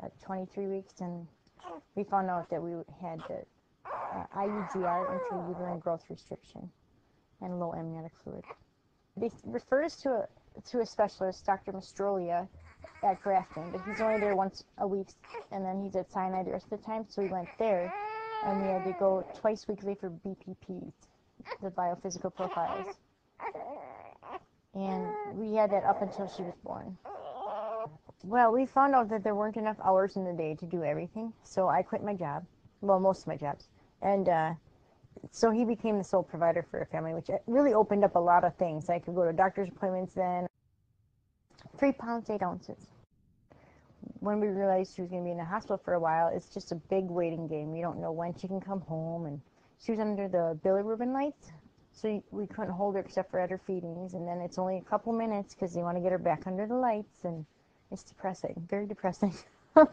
at 23 weeks, and we found out that we had the IUGR, intrauterine growth restriction, and low amniotic fluid. They referred us to a specialist, Dr. Mastrolia, at Grafton, but he's only there once a week, and then he's at Sinai the rest of the time, so we went there, and we had to go twice weekly for BPPs, the biophysical profiles. And we had that up until she was born. Well, we found out that there weren't enough hours in the day to do everything, so I quit my job, well, most of my jobs, and so he became the sole provider for a family, which really opened up a lot of things. I could go to doctor's appointments then. 3 pounds, 8 ounces. When we realized she was going to be in the hospital for a while, it's just a big waiting game. You don't know when she can come home, and she was under the bilirubin lights, so we couldn't hold her except for at her feedings, and then it's only a couple minutes because they want to get her back under the lights, and it's depressing, very depressing. I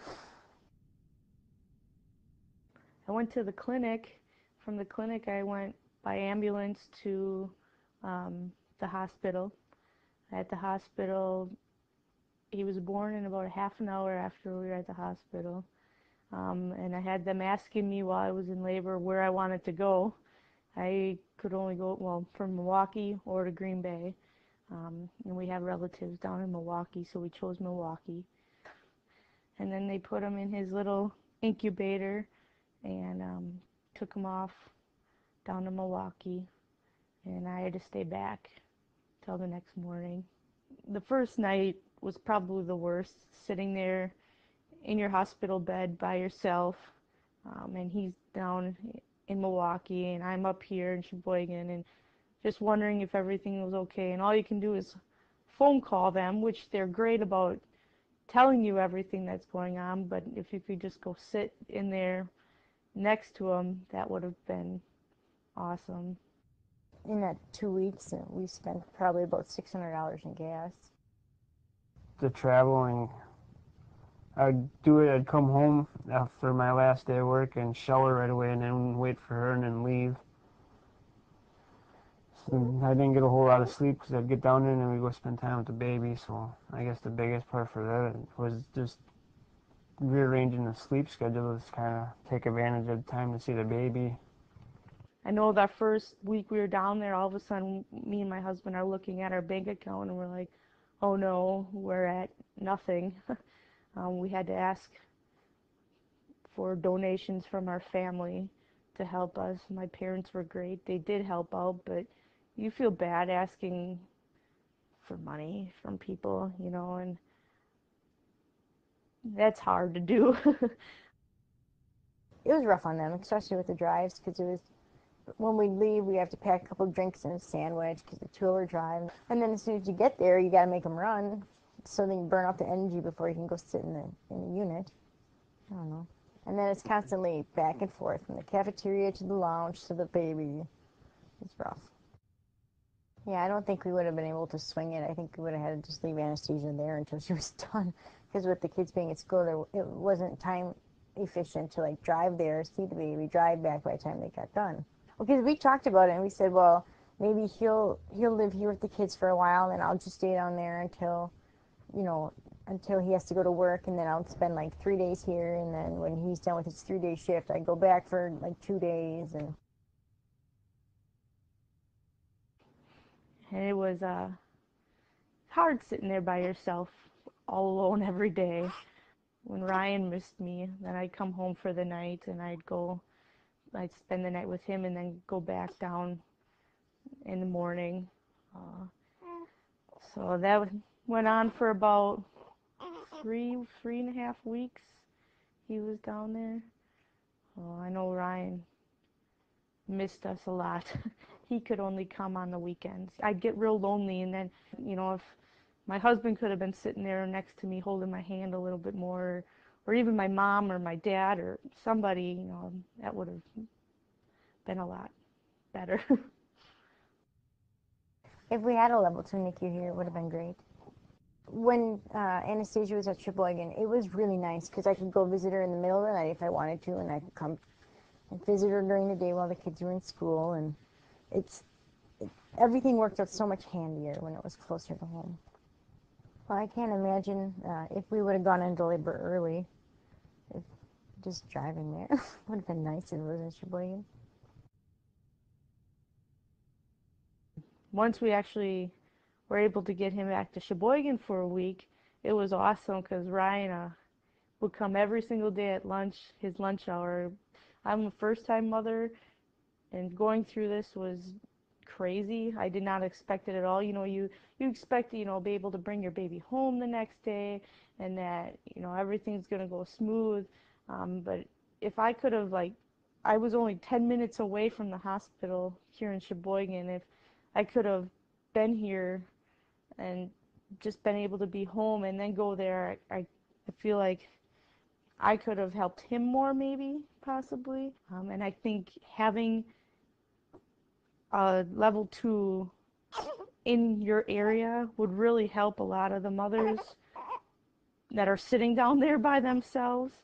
went to the clinic. From the clinic, I went by ambulance to the hospital. At the hospital, he was born in about a half an hour after we were at the hospital. And I had them asking me while I was in labor where I wanted to go. I could only go, well, from Milwaukee or to Green Bay. And we have relatives down in Milwaukee, so we chose Milwaukee. And then they put him in his little incubator and took him off down to Milwaukee. And I had to stay back till the next morning. The first night was probably the worst, sitting there in your hospital bed by yourself, and he's down in Milwaukee, and I'm up here in Sheboygan, and just wondering if everything was okay. And all you can do is phone call them, which they're great about telling you everything that's going on, but if you could just go sit in there next to him, that would have been awesome. In that 2 weeks, we spent probably about $600 in gas. The traveling, I'd come home after my last day of work and shower right away and then wait for her and then leave. So I didn't get a whole lot of sleep because I'd get down there and then we'd go spend time with the baby. So I guess the biggest part for that was just rearranging the sleep schedule, to kind of take advantage of the time to see the baby. I know that first week we were down there, all of a sudden me and my husband are looking at our bank account and we're like, oh no, we're at nothing. We had to ask for donations from our family to help us. My parents were great. They did help out, but you feel bad asking for money from people, and that's hard to do. It was rough on them, especially with the drives, because it was, when we leave, we have to pack a couple of drinks and a sandwich because the 2-hour drive. And then as soon as you get there, you got to make them run so they can burn off the energy before you can go sit in the unit. I don't know. And then it's constantly back and forth from the cafeteria to the lounge to the baby. It's rough. Yeah, I don't think we would have been able to swing it. I think we would have had to just leave Anastasia there until she was done. Because with the kids being at school, it wasn't time efficient to like drive there, see the baby, drive back by the time they got done. Because we talked about it and we said, well, maybe he'll live here with the kids for a while, and I'll just stay down there until he has to go to work, and then I'll spend like 3 days here, and then when he's done with his 3-day shift, I go back for like 2 days. And And it was hard sitting there by yourself, all alone every day. When Ryan missed me, then I'd come home for the night and I'd spend the night with him and then go back down in the morning. Uh, so that went on for about three and a half weeks. He was down there. I know Ryan missed us a lot. He could only come on the weekends. I'd get real lonely, and then, if my husband could have been sitting there next to me holding my hand a little bit more, or even my mom or my dad or somebody, that would have been a lot better. if we had a level 2 NICU here, it would have been great. When Anastasia was at Sheboygan, it was really nice because I could go visit her in the middle of the night if I wanted to, and I could come and visit her during the day while the kids were in school, and everything worked out so much handier when it was closer to home. Well, I can't imagine if we would have gone into labor early. if just driving there. Would have been nice if it was in Sheboygan. Once we actually were able to get him back to Sheboygan for a week, it was awesome because Ryan would come every single day at lunch, his lunch hour. I'm a first time mother, and going through this was crazy. I did not expect it at all. You expect to, be able to bring your baby home the next day and that, everything's going to go smooth. But if I could have, like, I was only 10 minutes away from the hospital here in Sheboygan. If I could have been here and just been able to be home and then go there, I feel like I could have helped him more, maybe, possibly. And I think having a level 2 in your area would really help a lot of the mothers that are sitting down there by themselves,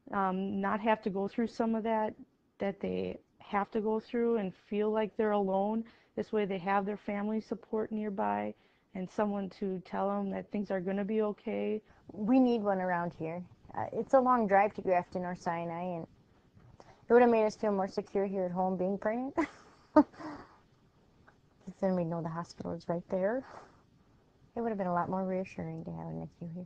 not have to go through some of that they have to go through and feel like they're alone. This way they have their family support nearby and someone to tell them that things are going to be okay. We need one around here. It's a long drive to Grafton or Sinai, and it would have made us feel more secure here at home being pregnant. Then we'd know the hospital is right there. It would have been a lot more reassuring to have a NICU here.